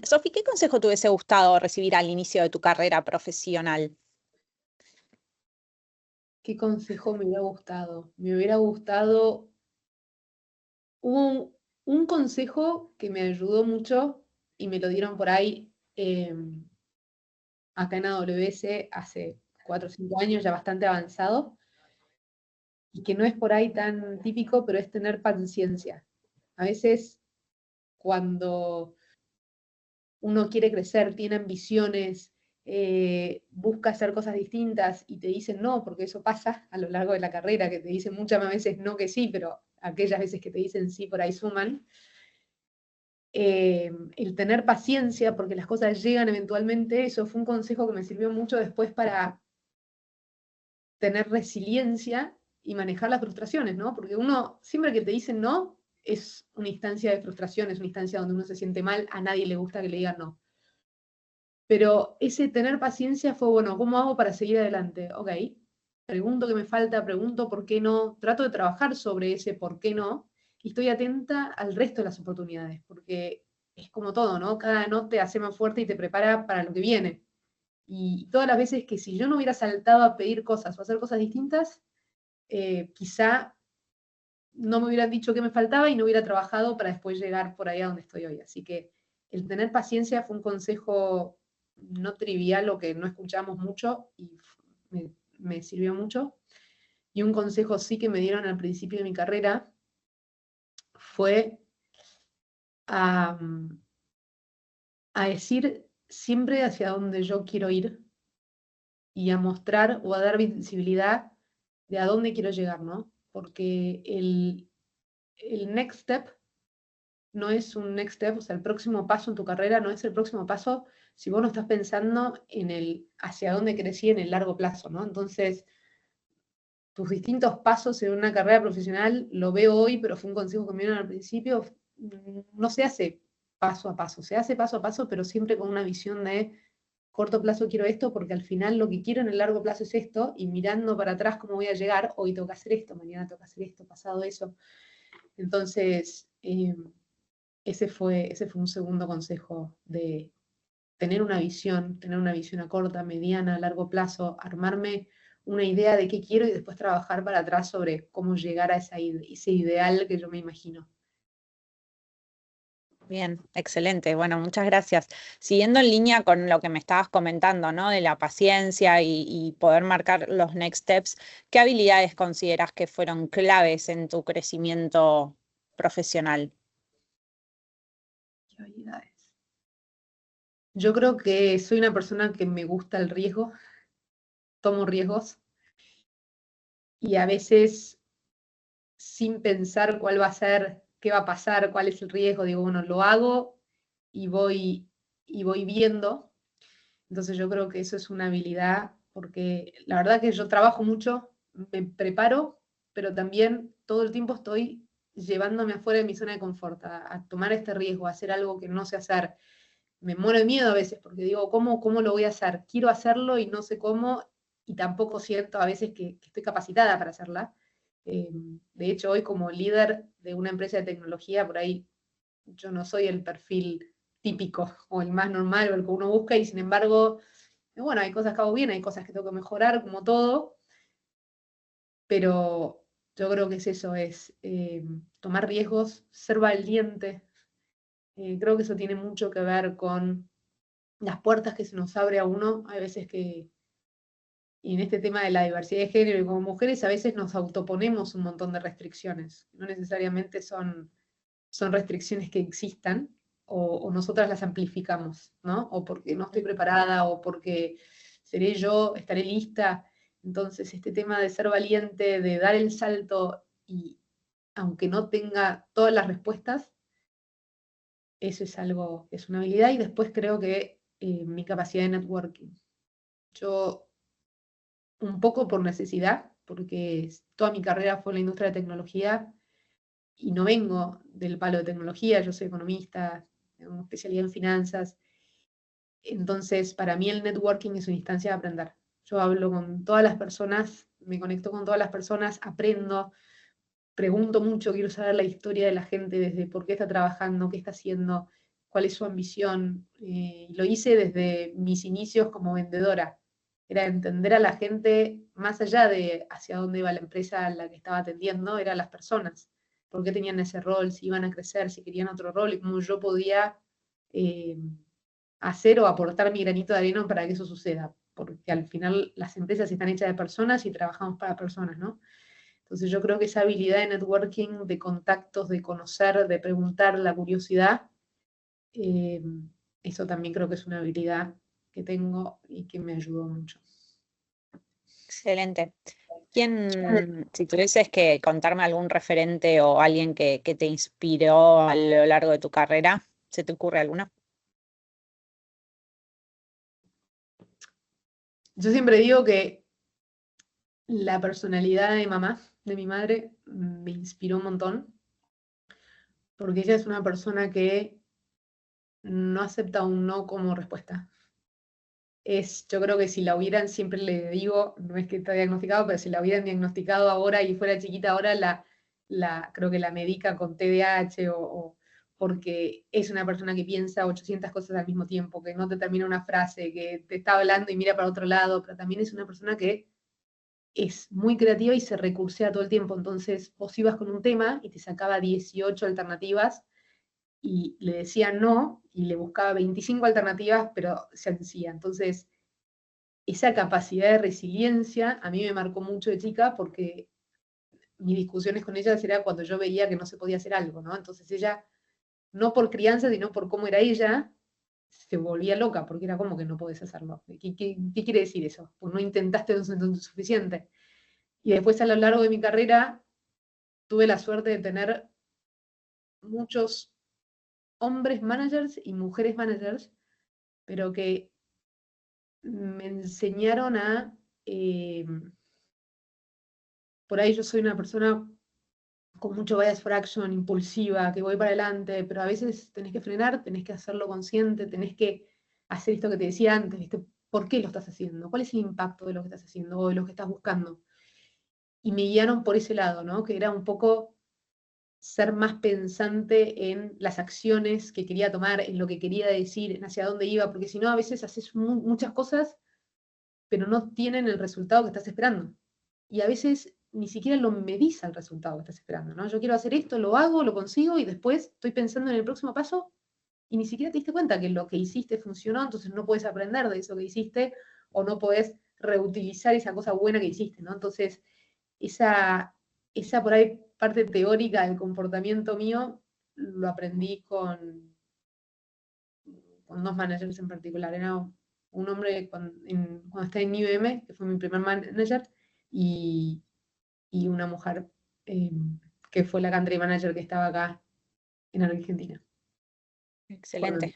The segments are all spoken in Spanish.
Sofi, ¿qué consejo te hubiese gustado recibir al inicio de tu carrera profesional? ¿Qué consejo me hubiera gustado? Me hubiera gustado, hubo un consejo que me ayudó mucho y me lo dieron por ahí acá en AWS hace 4 o 5 años, ya bastante avanzado, y que no es por ahí tan típico, pero es tener paciencia. A veces cuando uno quiere crecer, tiene ambiciones, busca hacer cosas distintas y te dicen no, porque eso pasa a lo largo de la carrera, que te dicen muchas más veces no que sí, pero aquellas veces que te dicen sí por ahí suman. El tener paciencia, porque las cosas llegan eventualmente, eso fue un consejo que me sirvió mucho después para tener resiliencia y manejar las frustraciones, ¿no? Porque uno, siempre que te dicen no, es una instancia de frustración, es una instancia donde uno se siente mal, a nadie le gusta que le digan no. Pero ese tener paciencia fue, bueno, ¿cómo hago para seguir adelante? Ok, pregunto qué me falta, pregunto por qué no, trato de trabajar sobre ese por qué no, y estoy atenta al resto de las oportunidades, porque es como todo, ¿no? Cada no te hace más fuerte y te prepara para lo que viene. Y todas las veces que si yo no hubiera saltado a pedir cosas o hacer cosas distintas, quizá no me hubieran dicho qué me faltaba y no hubiera trabajado para después llegar por ahí a donde estoy hoy. Así que el tener paciencia fue un consejo no trivial o que no escuchamos mucho y me sirvió mucho. Y un consejo sí que me dieron al principio de mi carrera fue a, a decir siempre hacia dónde yo quiero ir y a mostrar o a dar visibilidad de a dónde quiero llegar, ¿no? Porque el next step no es un next step, o sea, el próximo paso en tu carrera no es el próximo paso si vos no estás pensando en el hacia dónde crecí en el largo plazo, ¿no? Entonces, tus distintos pasos en una carrera profesional, lo veo hoy, pero fue un consejo que me dieron al principio, no se hace paso a paso, se hace paso a paso, pero siempre con una visión de corto plazo quiero esto, porque al final lo que quiero en el largo plazo es esto, y mirando para atrás cómo voy a llegar, hoy tengo que hacer esto, mañana tengo que hacer esto, pasado eso. Entonces, ese fue un segundo consejo de tener una visión a corta, mediana, a largo plazo, armarme una idea de qué quiero y después trabajar para atrás sobre cómo llegar a ese ideal que yo me imagino. Bien, excelente. Bueno, muchas gracias. Siguiendo en línea con lo que me estabas comentando, ¿no? De la paciencia y poder marcar los next steps, ¿qué habilidades consideras que fueron claves en tu crecimiento profesional? ¿Qué habilidades? Yo creo que soy una persona que me gusta el riesgo, tomo riesgos y a veces sin pensar cuál va a ser, qué va a pasar, cuál es el riesgo, digo, bueno, lo hago y voy viendo. Entonces yo creo que eso es una habilidad, porque la verdad que yo trabajo mucho, me preparo, pero también todo el tiempo estoy llevándome afuera de mi zona de confort, a tomar este riesgo, a hacer algo que no sé hacer. Me muero de miedo a veces, porque digo, ¿cómo lo voy a hacer? Quiero hacerlo y no sé cómo, y tampoco siento a veces que estoy capacitada para hacerla. De hecho, hoy como líder de una empresa de tecnología, por ahí yo no soy el perfil típico o el más normal o el que uno busca, y sin embargo, bueno, hay cosas que hago bien, hay cosas que tengo que mejorar, como todo, pero yo creo que es eso, es tomar riesgos, ser valiente. Creo que eso tiene mucho que ver con las puertas que se nos abre a uno. Hay veces que, y en este tema de la diversidad de género y como mujeres, a veces nos autoponemos un montón de restricciones. No necesariamente son restricciones que existan, o nosotras las amplificamos, ¿no? O porque no estoy preparada, o porque seré yo, estaré lista. Entonces, este tema de ser valiente, de dar el salto, y aunque no tenga todas las respuestas, eso es algo, es una habilidad. Y después creo que mi capacidad de networking. Yo, un poco por necesidad, porque toda mi carrera fue en la industria de tecnología, y no vengo del palo de tecnología, yo soy economista, tengo una especialidad en finanzas. Entonces, para mí el networking es una instancia de aprender. Yo hablo con todas las personas, me conecto con todas las personas, aprendo, pregunto mucho, quiero saber la historia de la gente, desde por qué está trabajando, qué está haciendo. cuál es su ambición. Lo hice desde mis inicios como vendedora. Era entender a la gente más allá de hacia dónde iba la empresa a la que estaba atendiendo, eran las personas. Por qué tenían ese rol, si iban a crecer, si querían otro rol, y cómo yo podía hacer o aportar mi granito de arena para que eso suceda. Porque al final las empresas están hechas de personas y trabajamos para personas, ¿no? Entonces yo creo que esa habilidad de networking, de contactos, de conocer, de preguntar, la curiosidad, eh, eso también creo que es una habilidad que tengo y que me ayudó mucho. Excelente. Si tuvieses que contarme algún referente o alguien que te inspiró a lo largo de tu carrera, ¿se te ocurre alguno? Yo siempre digo que la personalidad de mamá, de mi madre, me inspiró un montón, porque ella es una persona que no acepta un no como respuesta. Yo creo que si la hubieran, siempre le digo, no es que está diagnosticado, pero si la hubieran diagnosticado ahora y fuera chiquita ahora, creo que la medica con TDAH porque es una persona que piensa 800 cosas al mismo tiempo, que no te termina una frase, que te está hablando y mira para otro lado, pero también es una persona que es muy creativa y se recursea todo el tiempo. Entonces vos ibas con un tema y te sacaba 18 alternativas y le decía no y le buscaba 25 alternativas, pero se hacía. Entonces, esa capacidad de resiliencia a mí me marcó mucho de chica porque mis discusiones con ella era cuando yo veía que no se podía hacer algo, ¿no? Entonces ella, no por crianza, sino por cómo era ella, se volvía loca, porque era como que no podés hacerlo. ¿Qué quiere decir eso? Pues no intentaste lo suficiente. Y después a lo largo de mi carrera tuve la suerte de tener muchos hombres managers y mujeres managers, pero que me enseñaron por ahí yo soy una persona con mucho bias for action, impulsiva, que voy para adelante, pero a veces tenés que frenar, tenés que hacerlo consciente, tenés que hacer esto que te decía antes, ¿viste? ¿Por qué lo estás haciendo? ¿Cuál es el impacto de lo que estás haciendo o de lo que estás buscando? Y me guiaron por ese lado, ¿no? Que era un poco ser más pensante en las acciones que quería tomar, en lo que quería decir, en hacia dónde iba, porque si no, a veces haces muchas cosas, pero no tienen el resultado que estás esperando. Y a veces ni siquiera lo medís al resultado que estás esperando, ¿no? Yo quiero hacer esto, lo hago, lo consigo y después estoy pensando en el próximo paso y ni siquiera te diste cuenta que lo que hiciste funcionó, entonces no puedes aprender de eso que hiciste o no puedes reutilizar esa cosa buena que hiciste, ¿no? Entonces, esa por ahí parte teórica del comportamiento mío lo aprendí con dos managers en particular. Era un hombre cuando estaba en IBM, que fue mi primer manager, y, y una mujer que fue la country manager que estaba acá en Argentina. Excelente.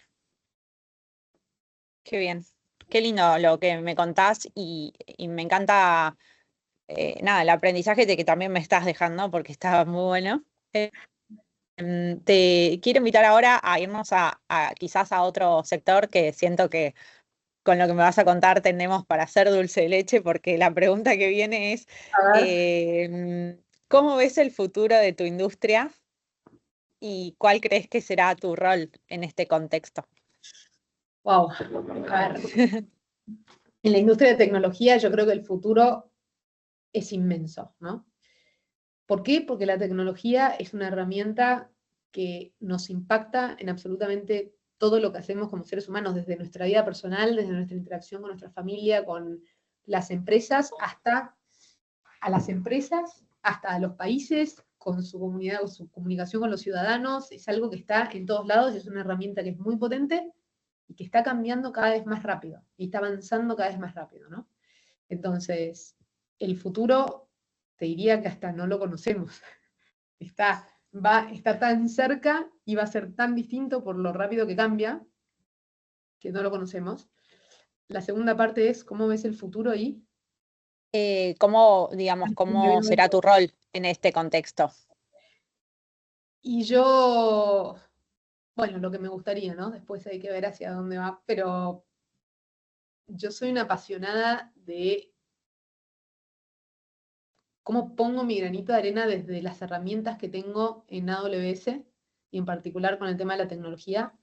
Qué bien. Qué lindo lo que me contás y me encanta, nada, el aprendizaje de que también me estás dejando porque estaba muy bueno. Te quiero invitar ahora a irnos quizás a otro sector que siento que con lo que me vas a contar tenemos para hacer dulce de leche, porque la pregunta que viene es, A ver. ¿cómo ves el futuro de tu industria y cuál crees que será tu rol en este contexto? Wow. A ver. En la industria de tecnología yo creo que el futuro es inmenso, ¿no? ¿Por qué? Porque la tecnología es una herramienta que nos impacta en absolutamente todo lo que hacemos como seres humanos, desde nuestra vida personal, desde nuestra interacción con nuestra familia, con las empresas, hasta a las empresas, hasta a los países, con su comunidad, con su comunicación con los ciudadanos. Es algo que está en todos lados y es una herramienta que es muy potente y que está cambiando cada vez más rápido y está avanzando cada vez más rápido, ¿no? Entonces, el futuro, te diría que hasta no lo conocemos. Está tan cerca y va a ser tan distinto por lo rápido que cambia, que no lo conocemos. La segunda parte es cómo ves el futuro y Digamos, cómo será tu rol en este contexto? Y yo, bueno, lo que me gustaría, ¿no? Después hay que ver hacia dónde va, pero yo soy una apasionada de cómo pongo mi granito de arena desde las herramientas que tengo en AWS y en particular con el tema de la tecnología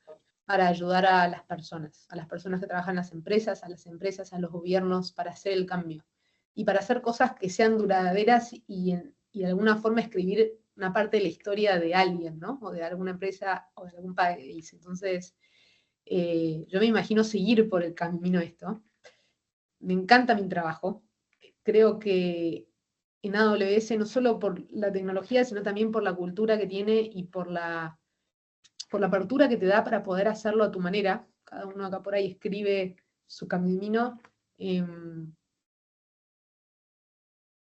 para ayudar a las personas que trabajan en las empresas, a los gobiernos, para hacer el cambio. Y para hacer cosas que sean duraderas y de alguna forma escribir una parte de la historia de alguien, ¿no? O de alguna empresa o de algún país. Entonces, yo me imagino seguir por el camino esto. Me encanta mi trabajo. Creo que en AWS, no solo por la tecnología, sino también por la cultura que tiene y por la apertura que te da para poder hacerlo a tu manera. Cada uno acá por ahí escribe su camino.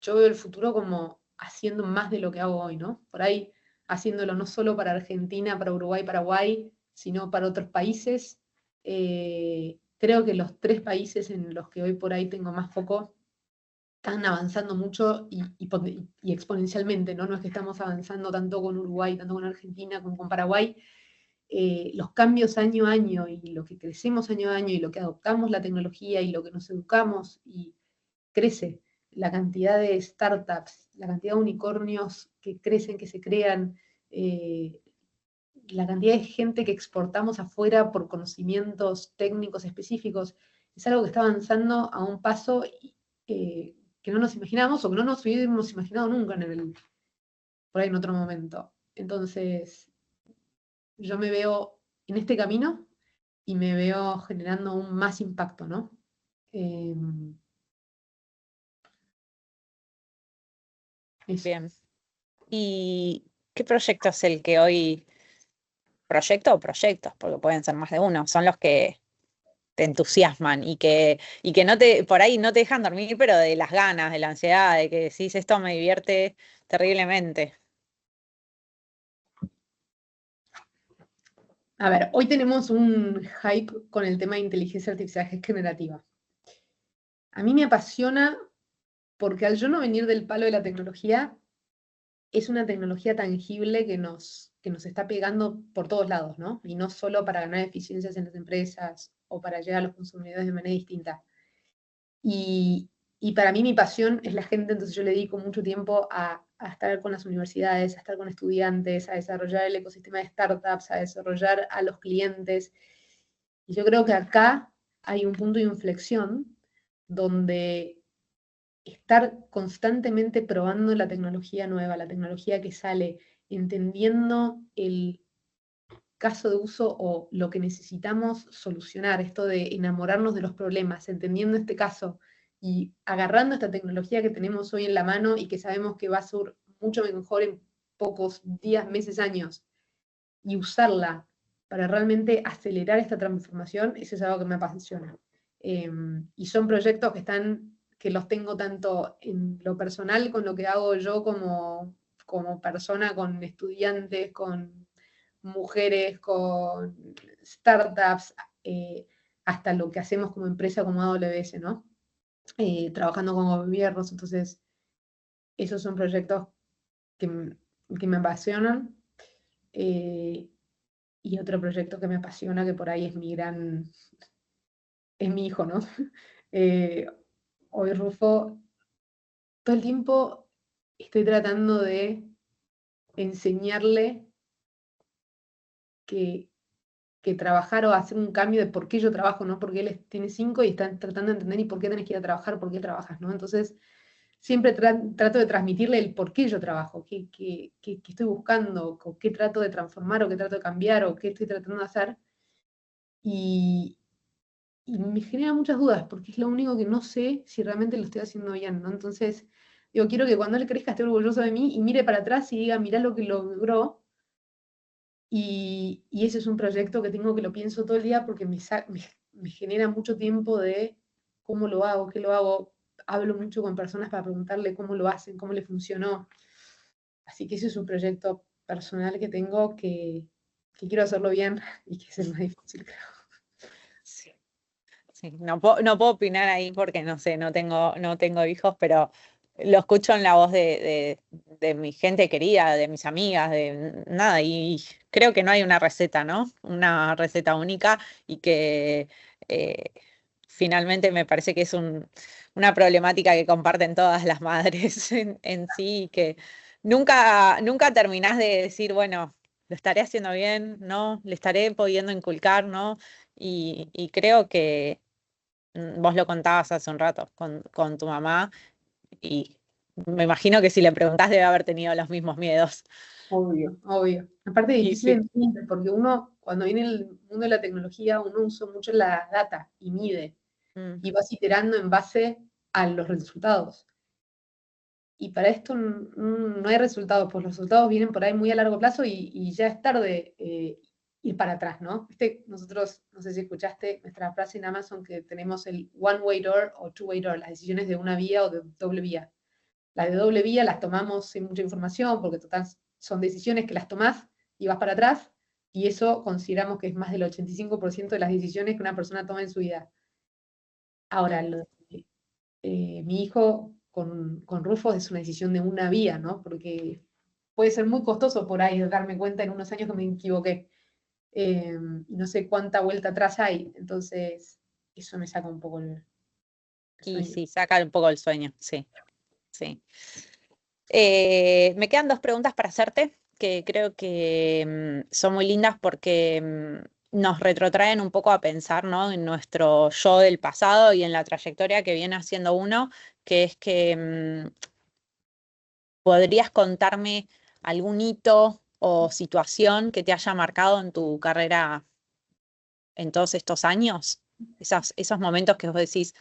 Yo veo el futuro como haciendo más de lo que hago hoy, ¿no? Por ahí haciéndolo no solo para Argentina, para Uruguay, Paraguay, sino para otros países. Creo que los 3 países en los que hoy por ahí tengo más foco están avanzando mucho y exponencialmente, ¿no? No es que estamos avanzando tanto con Uruguay, tanto con Argentina como con Paraguay. Los cambios año a año y lo que crecemos año a año y lo que adoptamos la tecnología y lo que nos educamos y crece. La cantidad de startups, la cantidad de unicornios que crecen, que se crean, la cantidad de gente que exportamos afuera por conocimientos técnicos específicos, es algo que está avanzando a un paso que no nos imaginamos o que no nos hubiéramos imaginado nunca por ahí en otro momento. Entonces, yo me veo en este camino y me veo generando aún más impacto, ¿no? Eso. Bien. ¿Y qué proyecto es el que hoy, proyecto o proyectos, porque pueden ser más de uno, son los que te entusiasman y que no te, por ahí no te dejan dormir, pero de las ganas, de la ansiedad, de que decís, esto me divierte terriblemente? A ver, hoy tenemos un hype con el tema de inteligencia artificial generativa. A mí me apasiona porque al yo no venir del palo de la tecnología, es una tecnología tangible que nos está pegando por todos lados, ¿no? Y no solo para ganar eficiencias en las empresas o para llegar a los consumidores de manera distinta. Y, para mí mi pasión es la gente, entonces yo le dedico mucho tiempo a estar con las universidades, a estar con estudiantes, a desarrollar el ecosistema de startups, a desarrollar a los clientes. Y yo creo que acá hay un punto de inflexión donde estar constantemente probando la tecnología nueva, la tecnología que sale, entendiendo el caso de uso o lo que necesitamos solucionar, esto de enamorarnos de los problemas, entendiendo este caso y agarrando esta tecnología que tenemos hoy en la mano y que sabemos que va a ser mucho mejor en pocos días, meses, años, y usarla para realmente acelerar esta transformación, eso es algo que me apasiona. Y son proyectos que los tengo tanto en lo personal con lo que hago yo como persona, con estudiantes, con mujeres, con startups, hasta lo que hacemos como empresa, como AWS, ¿no? Trabajando con gobiernos, entonces esos son proyectos que me apasionan. Y otro proyecto que me apasiona, que por ahí es es mi hijo, ¿no? Hoy Rufo, todo el tiempo estoy tratando de enseñarle que trabajar o hacer un cambio de por qué yo trabajo, ¿no? Porque él tiene 5 y está tratando de entender y por qué tenés que ir a trabajar, por qué trabajas, ¿no? Entonces, siempre trato de transmitirle el por qué yo trabajo, qué estoy buscando, o qué trato de transformar, o qué trato de cambiar, o qué estoy tratando de hacer. Y me genera muchas dudas, porque es lo único que no sé si realmente lo estoy haciendo bien, ¿no? Entonces, digo, quiero que cuando él crezca esté orgulloso de mí y mire para atrás y diga, mirá lo que logró. Y ese es un proyecto que tengo que lo pienso todo el día porque me genera mucho tiempo de cómo lo hago, qué lo hago. Hablo mucho con personas para preguntarle cómo lo hacen, cómo le funcionó. Así que ese es un proyecto personal que tengo que quiero hacerlo bien y que es el más difícil, creo. Sí. Sí, no puedo opinar ahí porque no sé, no tengo hijos, pero lo escucho en la voz de mi gente querida, de mis amigas, de nada, y creo que no hay una receta, ¿no? Una receta única y que finalmente me parece que es una problemática que comparten todas las madres en sí y que nunca terminás de decir, bueno, ¿Lo estaré haciendo bien? ¿No? ¿Le estaré pudiendo inculcar? ¿No? Y creo que vos lo contabas hace un rato con tu mamá y me imagino que si le preguntás debe haber tenido los mismos miedos. Obvio, obvio. Aparte es Y difícil de sí. entender, porque uno, cuando viene el mundo de la tecnología, uno usa mucho la data y mide, Mm. y vas iterando en base a los resultados. Y para esto no hay resultados, pues los resultados vienen por ahí muy a largo plazo y ya es tarde ir para atrás, ¿no? Nosotros, no sé si escuchaste nuestra frase en Amazon que tenemos el one-way door o two-way door, las decisiones de una vía o de doble vía. Las de doble vía las tomamos sin mucha información, porque total son decisiones que las tomás y vas para atrás, y eso consideramos que es más del 85% de las decisiones que una persona toma en su vida. Ahora, Mm. mi hijo con Rufo es una decisión de una vía, ¿no? Porque puede ser muy costoso por ahí darme cuenta en unos años que me equivoqué. Y no sé cuánta vuelta atrás hay, entonces eso me saca un poco el Y sueño. sí, saca un poco el sueño, sí, sí. Me quedan dos preguntas para hacerte que creo que son muy lindas porque nos retrotraen un poco a pensar, ¿no? En nuestro yo del pasado y en la trayectoria que viene haciendo uno, que es que ¿podrías contarme algún hito o situación que te haya marcado en tu carrera en todos estos años? Esos momentos que vos decís,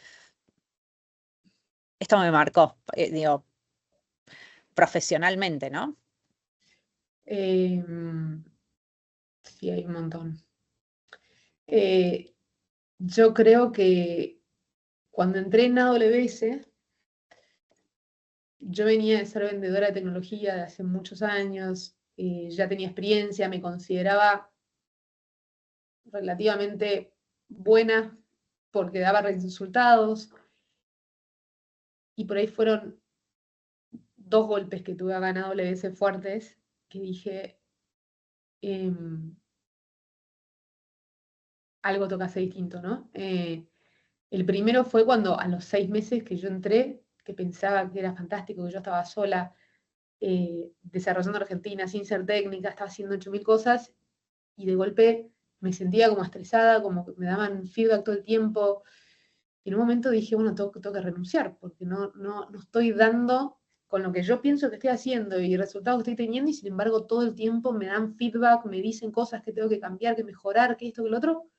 esto me marcó, digo, profesionalmente, ¿no? Eh, sí, hay un montón. Eh, yo creo que cuando entré en AWS, yo venía de ser vendedora de tecnología de hace muchos años, ya tenía experiencia, me consideraba relativamente buena porque daba resultados, y por ahí fueron dos golpes que tuve acá en AWS fuertes, que dije, em, algo toca hacer distinto, ¿no? El primero fue cuando a los 6 meses que yo entré, que pensaba que era fantástico, que yo estaba sola, desarrollando Argentina sin ser técnica, estaba haciendo 8.000 cosas, y de golpe me sentía como estresada, como que me daban feedback todo el tiempo. Y en un momento dije, bueno, tengo que renunciar, porque no estoy dando con lo que yo pienso que estoy haciendo y el resultado que estoy teniendo, y sin embargo todo el tiempo me dan feedback, me dicen cosas que tengo que cambiar, que mejorar, que esto, que lo otro.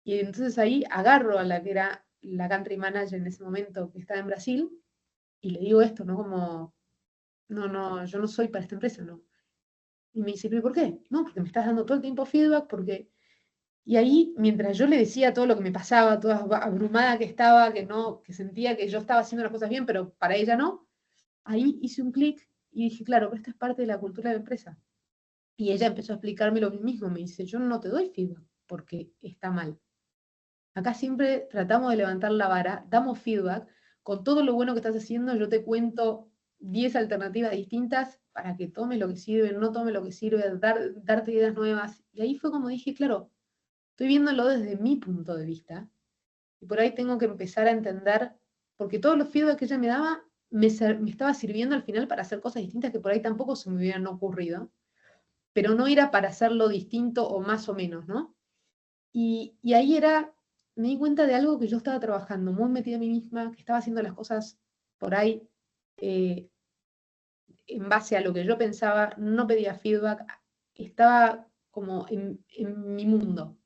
Y entonces ahí agarro a la que era la country manager en ese momento, que estaba en Brasil, y le digo esto, ¿no? Como, no, yo no soy para esta empresa, ¿no? Y me dice, ¿pero por qué? No, porque me estás dando todo el tiempo feedback, porque... Y ahí, mientras yo le decía todo lo que me pasaba, toda abrumada que estaba, que no, que sentía que yo estaba haciendo las cosas bien, pero para ella no, ahí hice un clic y dije, claro, pero esto es parte de la cultura de la empresa. Y ella empezó a explicarme lo mismo, me dice, yo no te doy feedback porque está mal. Acá siempre tratamos de levantar la vara, damos feedback, con todo lo bueno que estás haciendo, yo te cuento 10 alternativas distintas para que tomes lo que sirve, no tomes lo que sirve, darte ideas nuevas. Y ahí fue como dije, claro, estoy viéndolo desde mi punto de vista, y por ahí tengo que empezar a entender, porque todos los feedback que ella me daba me estaba sirviendo al final para hacer cosas distintas que por ahí tampoco se me hubieran ocurrido, pero no era para hacerlo distinto o más o menos, ¿no? Y ahí me di cuenta de algo que yo estaba trabajando, muy metida en mí misma, que estaba haciendo las cosas por ahí eh, en base a lo que yo pensaba, no pedía feedback, estaba como en mi mundo.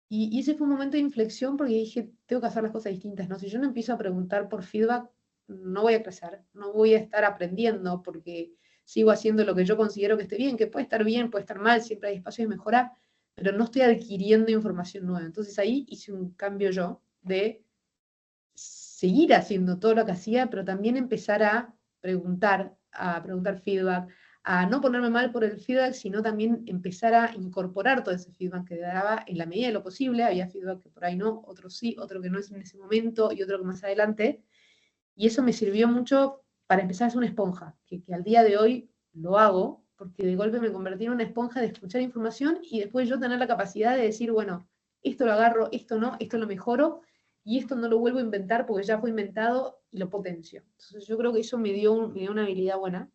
Y ese fue un momento de inflexión porque dije, tengo que hacer las cosas distintas, ¿no? Si yo no empiezo a preguntar por feedback, no voy a crecer, no voy a estar aprendiendo porque sigo haciendo lo que yo considero que esté bien, puede estar mal, siempre hay espacio de mejorar, pero no estoy adquiriendo información nueva. Entonces ahí hice un cambio yo de seguir haciendo todo lo que hacía, pero también empezar a preguntar feedback, a no ponerme mal por el feedback, sino también empezar a incorporar todo ese feedback que daba en la medida de lo posible. Había feedback que por ahí no, otro sí, otro que no es en ese momento y otro que más adelante. Y eso me sirvió mucho para empezar a ser una esponja, que al día de hoy lo hago, porque de golpe me convertí en una esponja de escuchar información y después yo tener la capacidad de decir, bueno, esto lo agarro, esto no, esto lo mejoro, y esto no lo vuelvo a inventar porque ya fue inventado y lo potencio. Entonces yo creo que eso me dio una habilidad buena.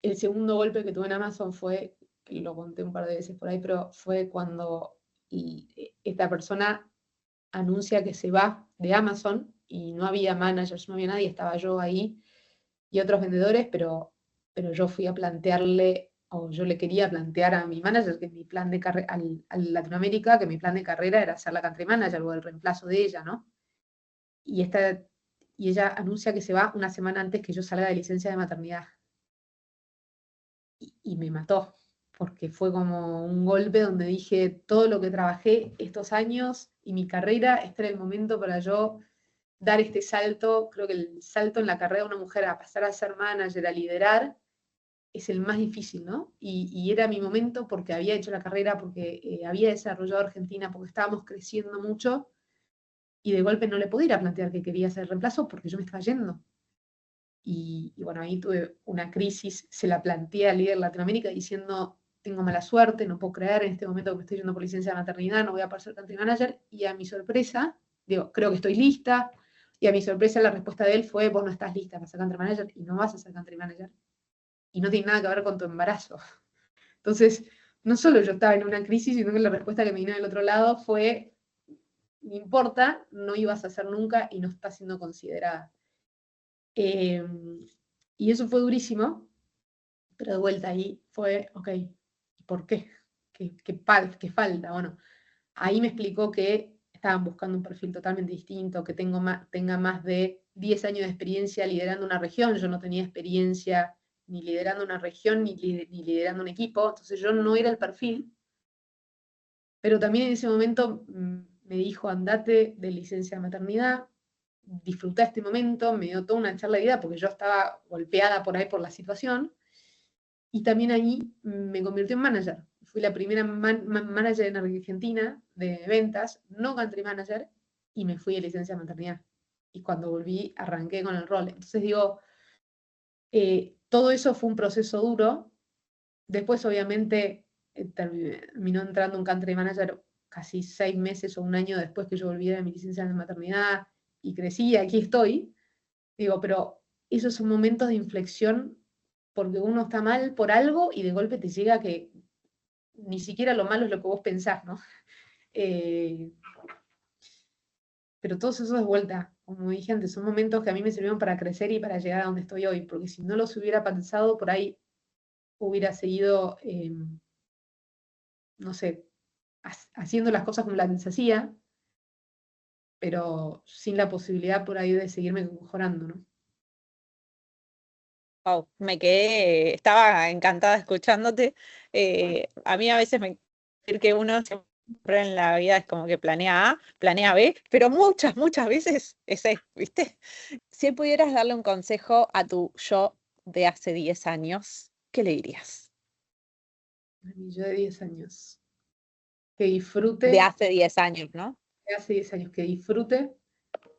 el segundo golpe que tuve en Amazon fue, que lo conté un par de veces por ahí, pero fue cuando esta persona anuncia que se va de Amazon y no había managers, no había nadie, estaba yo ahí y otros vendedores, pero yo fui a plantearle, o yo le quería plantear a mi manager que mi plan de carrera, al Latinoamérica, que mi plan de carrera era ser la country manager o el reemplazo de ella, ¿no? Y, y ella anuncia que se va una semana antes que yo salga de licencia de maternidad. Y me mató, porque fue como un golpe donde dije, todo lo que trabajé estos años y mi carrera, este era el momento para yo dar este salto. Creo que el salto en la carrera de una mujer a pasar a ser manager, a liderar, es el más difícil, ¿no? Y era mi momento porque había hecho la carrera, porque había desarrollado Argentina, porque estábamos creciendo mucho, y de golpe no le podía ir a plantear que quería hacer reemplazo porque yo me estaba yendo. Y bueno, ahí tuve una crisis, se la planteé al líder de Latinoamérica diciendo, tengo mala suerte, no puedo creer en este momento que me estoy yendo por licencia de maternidad, no voy a pasar ser country manager, y a mi sorpresa, digo, creo que estoy lista, y a mi sorpresa la respuesta de él fue, vos no estás lista para ser country manager y no vas a ser country manager, y no tiene nada que ver con tu embarazo. Entonces, no solo yo estaba en una crisis, sino que la respuesta que me vino del otro lado fue, no importa, no ibas a hacer nunca y no estás siendo considerada. Y eso fue durísimo, pero de vuelta ahí fue, ok, ¿por qué? ¿Qué falta? Bueno, ahí me explicó que estaban buscando un perfil totalmente distinto, que tenga más de 10 años de experiencia liderando una región. Yo no tenía experiencia ni liderando una región, ni liderando un equipo, entonces yo no era el perfil. Pero también en ese momento me dijo, andate de licencia de maternidad, disfruta este momento, me dio toda una charla de vida porque yo estaba golpeada por ahí por la situación, y también ahí me convirtió en manager. Fui la primera manager en Argentina de ventas, no country manager, y me fui de licencia de maternidad. Y cuando volví arranqué con el rol. Entonces digo, todo eso fue un proceso duro. Después obviamente terminó entrando un country manager casi 6 meses o un año después que yo volví de mi licencia de maternidad y crecí y aquí estoy. Digo, pero esos son momentos de inflexión porque uno está mal por algo y de golpe te llega que ni siquiera lo malo es lo que vos pensás, ¿no? Eh, pero todos esos de vuelta, como dije antes, son momentos que a mí me sirvieron para crecer y para llegar a donde estoy hoy, porque si no los hubiera pensado, por ahí hubiera seguido, no sé, haciendo las cosas como las hacía, pero sin la posibilidad por ahí de seguirme mejorando, ¿no? Wow, me quedé, estaba encantada escuchándote. A mí a veces me decir que uno siempre en la vida es como que planea A, planea B, pero muchas veces es C, ¿viste? Si pudieras darle un consejo a tu yo de hace 10 años, ¿qué le dirías? A mí yo de 10 años. Que De disfrute, hace 10 años, ¿no? de hace 10 años, que disfrute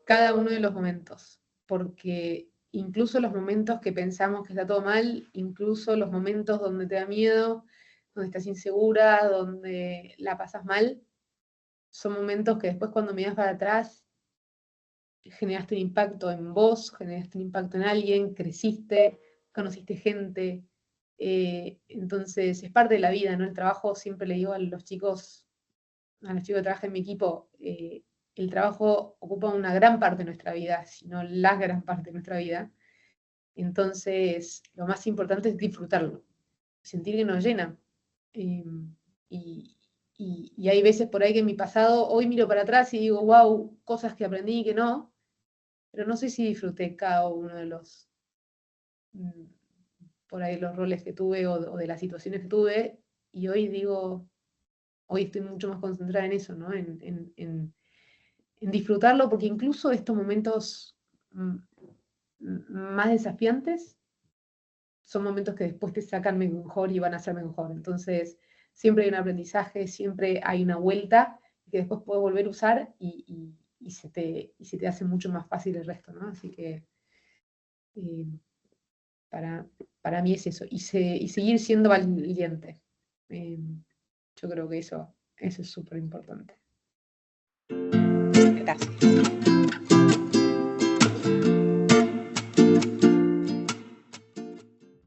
cada uno de los momentos, porque incluso los momentos que pensamos que está todo mal, incluso los momentos donde te da miedo, donde estás insegura, donde la pasas mal, son momentos que después cuando miras para atrás, generaste un impacto en vos, generaste un impacto en alguien, creciste, conociste gente. Entonces es parte de la vida, ¿no? El trabajo, siempre le digo a los chicos que trabajan en mi equipo, el trabajo ocupa una gran parte de nuestra vida, si no la gran parte de nuestra vida. Entonces, lo más importante es disfrutarlo, sentir que nos llena. Eh, y, y hay veces por ahí que en mi pasado, hoy miro para atrás y digo, wow, cosas que aprendí y que no, pero no sé si disfruté cada uno de los, mm, por ahí los roles que tuve o de las situaciones que tuve, y hoy digo, hoy estoy mucho más concentrada en eso, ¿no? En disfrutarlo, porque incluso estos momentos más desafiantes son momentos que después te sacan mejor y van a ser mejor. Entonces, siempre hay un aprendizaje, siempre hay una vuelta que después puedes volver a usar y se te hace mucho más fácil el resto, ¿no? Así que eh, para, para mí es eso. Y seguir siendo valiente. Eh, yo creo que eso es súper importante. Gracias.